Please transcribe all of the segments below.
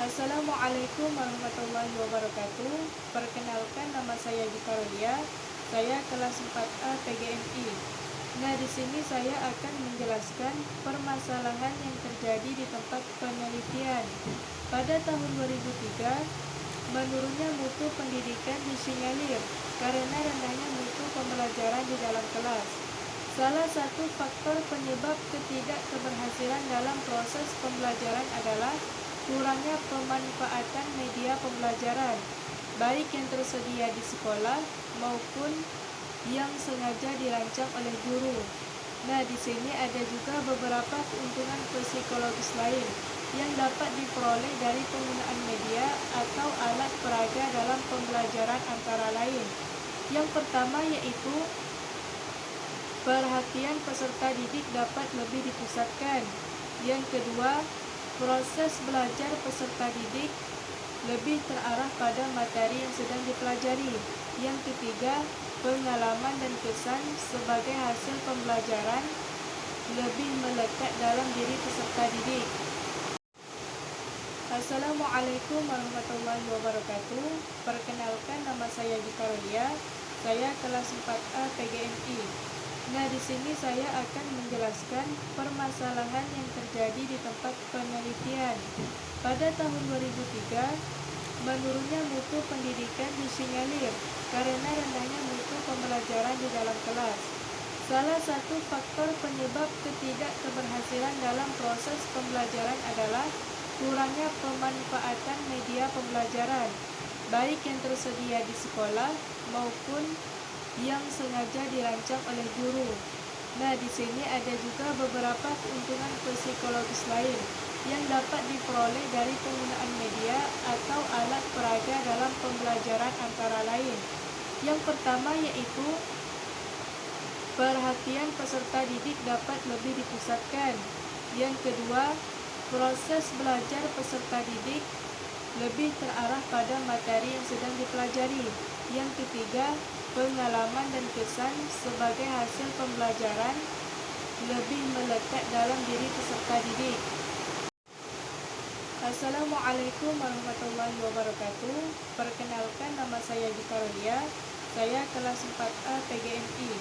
Assalamualaikum warahmatullahi wabarakatuh. Perkenalkan, nama saya Gita Rodia. Saya kelas 4A PGMI. Nah, di sini saya akan menjelaskan permasalahan yang terjadi di tempat penelitian. Pada tahun 2003, menurunnya mutu pendidikan disinyalir karena rendahnya mutu pembelajaran di dalam kelas. Salah satu faktor penyebab ketidakkeberhasilan dalam proses pembelajaran adalah kurangnya pemanfaatan media pembelajaran, baik yang tersedia di sekolah maupun yang sengaja dirancang oleh guru. Nah, di sini ada juga beberapa keuntungan psikologis lain yang dapat diperoleh dari penggunaan media atau alat peraga dalam pembelajaran, antara lain. Yang pertama yaitu perhatian peserta didik dapat lebih dipusatkan. Yang kedua, proses belajar peserta didik lebih terarah pada materi yang sedang dipelajari. Yang ketiga, pengalaman dan kesan sebagai hasil pembelajaran lebih melekat dalam diri peserta didik. Assalamualaikum warahmatullahi wabarakatuh. Perkenalkan, nama saya Gita Rodia. Saya kelas 4A PGMI. Nah, di sini saya akan menjelaskan permasalahan yang terjadi di tempat penelitian. Pada tahun 2003, menurunnya mutu pendidikan disinyalir karena rendahnya mutu pembelajaran di dalam kelas. Salah satu faktor penyebab ketidakkeberhasilan dalam proses pembelajaran adalah kurangnya pemanfaatan media pembelajaran, baik yang tersedia di sekolah maupun yang sengaja dirancang oleh guru. Nah, di sini ada juga beberapa keuntungan psikologis lain yang dapat diperoleh dari penggunaan media atau alat peraga dalam pembelajaran, antara lain. Yang pertama yaitu perhatian peserta didik dapat lebih dipusatkan. Yang kedua, proses belajar peserta didik lebih terarah pada materi yang sedang dipelajari. Yang ketiga, pengalaman dan kesan sebagai hasil pembelajaran lebih melekat dalam diri peserta didik. Assalamualaikum warahmatullahi wabarakatuh. Perkenalkan, nama saya Gita Rodia. Saya kelas 4A PGMI.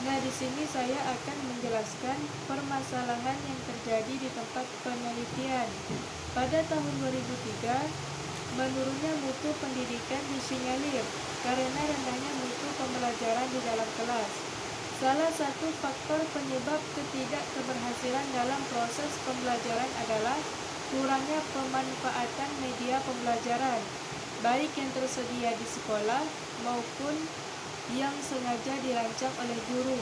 Nah, di sini saya akan menjelaskan permasalahan yang terjadi di tempat penelitian. Pada tahun 2003, menurunnya mutu pendidikan disinyalir karena rendahnya mutu pembelajaran di dalam kelas. Salah satu faktor penyebab ketidakkeberhasilan dalam proses pembelajaran adalah kurangnya pemanfaatan media pembelajaran, baik yang tersedia di sekolah maupun yang sengaja dirancang oleh guru.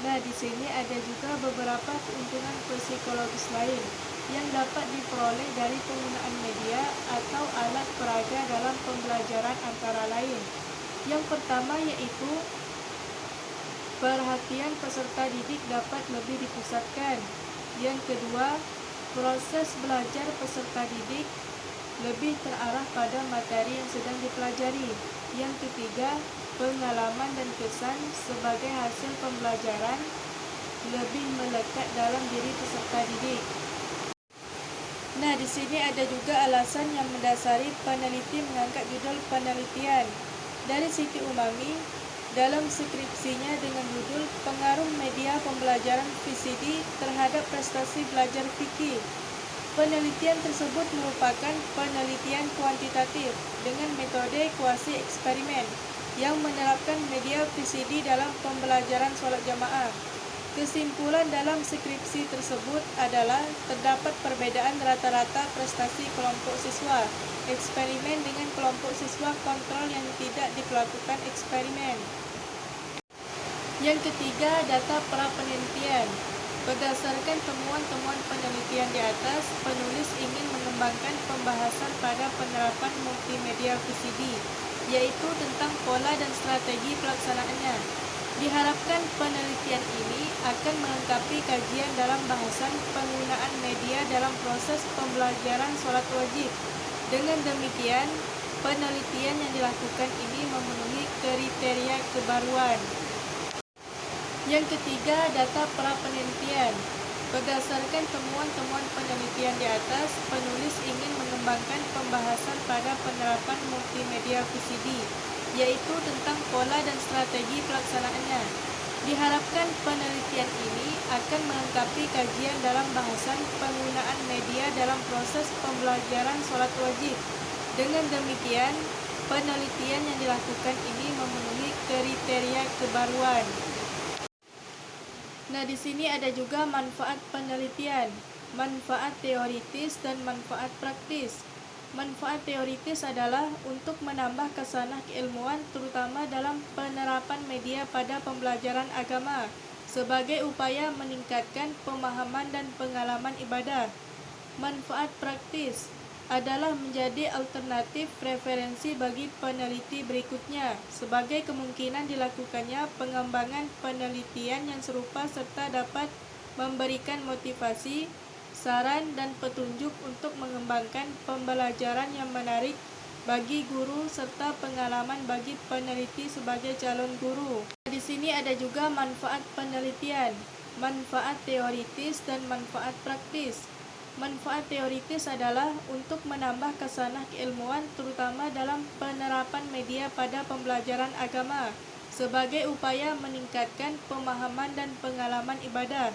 Nah, di sini ada juga beberapa keuntungan psikologis lain yang dapat diperoleh dari penggunaan media atau alat peraga dalam pembelajaran, antara lain. Yang pertama yaitu perhatian peserta didik dapat lebih dipusatkan. Yang kedua, proses belajar peserta didik lebih terarah pada materi yang sedang dipelajari. Yang ketiga, pengalaman dan kesan sebagai hasil pembelajaran lebih melekat dalam diri peserta didik. Nah, di sini ada juga alasan yang mendasari peneliti mengangkat judul penelitian. Dari Siti Umami, dalam skripsinya dengan judul Pengaruh Media Pembelajaran VCD terhadap Prestasi Belajar fikih. Penelitian tersebut merupakan penelitian kuantitatif dengan metode kuasi eksperimen yang menerapkan media VCD dalam pembelajaran sholat jamaah. Kesimpulan dalam skripsi tersebut adalah terdapat perbedaan rata-rata prestasi kelompok siswa eksperimen dengan kelompok siswa kontrol yang tidak dilakukan eksperimen. Yang ketiga, data pra-penelitian. Berdasarkan temuan-temuan penelitian di atas, penulis ingin mengembangkan pembahasan pada penerapan multimedia VCD, yaitu tentang pola dan strategi pelaksanaannya. Diharapkan penelitian ini akan melengkapi kajian dalam bahasan penggunaan media dalam proses pembelajaran sholat wajib. Dengan demikian, penelitian yang dilakukan ini memenuhi kriteria kebaruan. Yang ketiga, data pra-penelitian. Berdasarkan temuan-temuan penelitian di atas, penulis ingin mengembangkan pembahasan pada penerapan multimedia VCD, yaitu tentang pola dan strategi pelaksanaannya. Diharapkan penelitian ini akan melengkapi kajian dalam bahasan penggunaan media dalam proses pembelajaran sholat wajib. Dengan demikian, penelitian yang dilakukan ini memenuhi kriteria kebaruan. Nah, di sini ada juga manfaat penelitian, manfaat teoritis dan manfaat praktis. Manfaat teoritis adalah untuk menambah kesanah keilmuan terutama dalam penerapan media pada pembelajaran agama sebagai upaya meningkatkan pemahaman dan pengalaman ibadah. Manfaat praktis adalah menjadi alternatif referensi bagi peneliti berikutnya sebagai kemungkinan dilakukannya pengembangan penelitian yang serupa serta dapat memberikan motivasi, saran, dan petunjuk untuk mengembangkan pembelajaran yang menarik bagi guru serta pengalaman bagi peneliti sebagai calon guru. Di sini ada juga manfaat penelitian, manfaat teoritis dan manfaat praktis. Manfaat teoritis adalah untuk menambah kesanah keilmuan terutama dalam penerapan media pada pembelajaran agama sebagai upaya meningkatkan pemahaman dan pengalaman ibadah.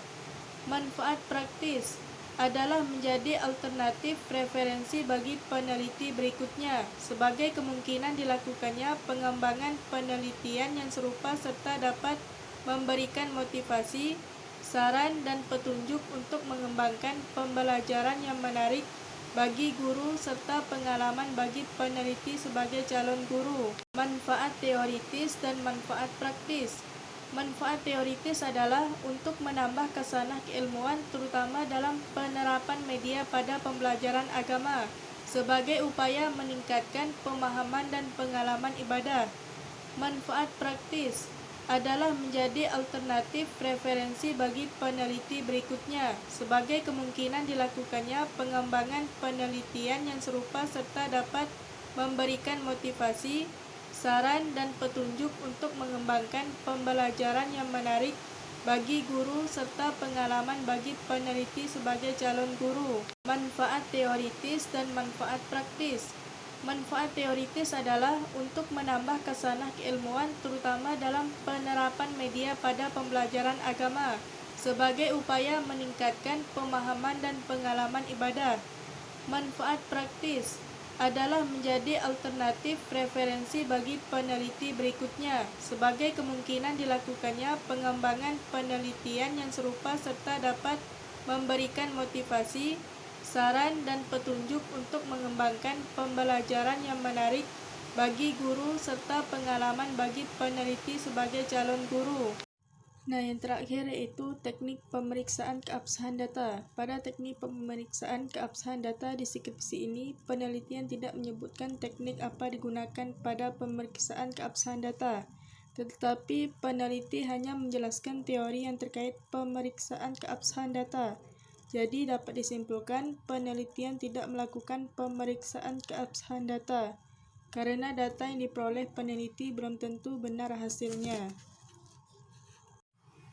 Manfaat praktis adalah menjadi alternatif referensi bagi peneliti berikutnya sebagai kemungkinan dilakukannya pengembangan penelitian yang serupa serta dapat memberikan motivasi, saran, dan petunjuk untuk mengembangkan pembelajaran yang menarik bagi guru serta pengalaman bagi peneliti sebagai calon guru. Manfaat teoritis dan manfaat praktis. Manfaat teoritis adalah untuk menambah kesanah keilmuan terutama dalam penerapan media pada pembelajaran agama sebagai upaya meningkatkan pemahaman dan pengalaman ibadah. Manfaat praktis adalah menjadi alternatif referensi bagi peneliti berikutnya sebagai kemungkinan dilakukannya pengembangan penelitian yang serupa serta dapat memberikan motivasi, saran, dan petunjuk untuk mengembangkan pembelajaran yang menarik bagi guru serta pengalaman bagi peneliti sebagai calon guru. Manfaat teoritis dan manfaat praktis. Manfaat teoritis adalah untuk menambah kesanah keilmuan terutama dalam penerapan media pada pembelajaran agama sebagai upaya meningkatkan pemahaman dan pengalaman ibadah. Manfaat praktis adalah menjadi alternatif referensi bagi peneliti berikutnya sebagai kemungkinan dilakukannya pengembangan penelitian yang serupa serta dapat memberikan motivasi, saran, dan petunjuk untuk mengembangkan pembelajaran yang menarik bagi guru serta pengalaman bagi peneliti sebagai calon guru. Nah, yang terakhir yaitu teknik pemeriksaan keabsahan data. Pada teknik pemeriksaan keabsahan data di skripsi ini, penelitian tidak menyebutkan teknik apa digunakan pada pemeriksaan keabsahan data, tetapi peneliti hanya menjelaskan teori yang terkait pemeriksaan keabsahan data. Jadi, dapat disimpulkan penelitian tidak melakukan pemeriksaan keabsahan data, karena data yang diperoleh peneliti belum tentu benar hasilnya.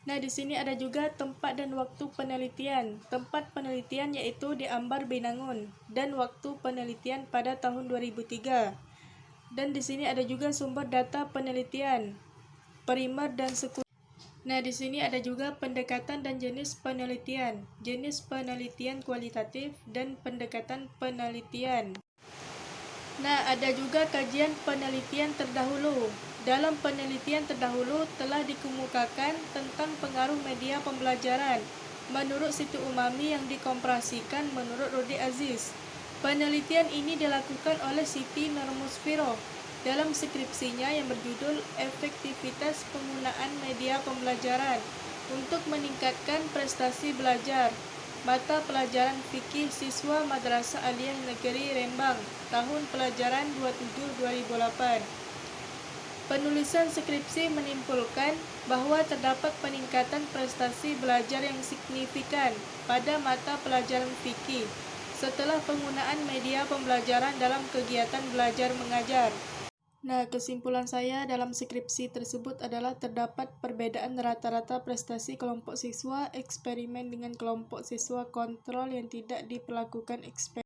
Nah, di sini ada juga tempat dan waktu penelitian. Tempat penelitian yaitu di Ambar Binangun dan waktu penelitian pada tahun 2003. Dan di sini ada juga sumber data penelitian, primer dan sekunder. Nah, di sini ada juga pendekatan dan jenis penelitian kualitatif dan pendekatan penelitian. Nah, ada juga kajian penelitian terdahulu. Dalam penelitian terdahulu telah dikemukakan tentang pengaruh media pembelajaran menurut situ umami yang dikompresikan menurut Rudi Aziz. Penelitian ini dilakukan oleh Siti Nurmusfiro dalam skripsinya yang berjudul Efektivitas Penggunaan Media Pembelajaran untuk Meningkatkan Prestasi Belajar, mata pelajaran fikih siswa Madrasah Aliyah Negeri Rembang, tahun pelajaran 27-2008. Penulisan skripsi menyimpulkan bahwa terdapat peningkatan prestasi belajar yang signifikan pada mata pelajaran fikih setelah penggunaan media pembelajaran dalam kegiatan belajar mengajar. Nah, kesimpulan saya dalam skripsi tersebut adalah terdapat perbedaan rata-rata prestasi kelompok siswa eksperimen dengan kelompok siswa kontrol yang tidak diperlakukan eksperimen.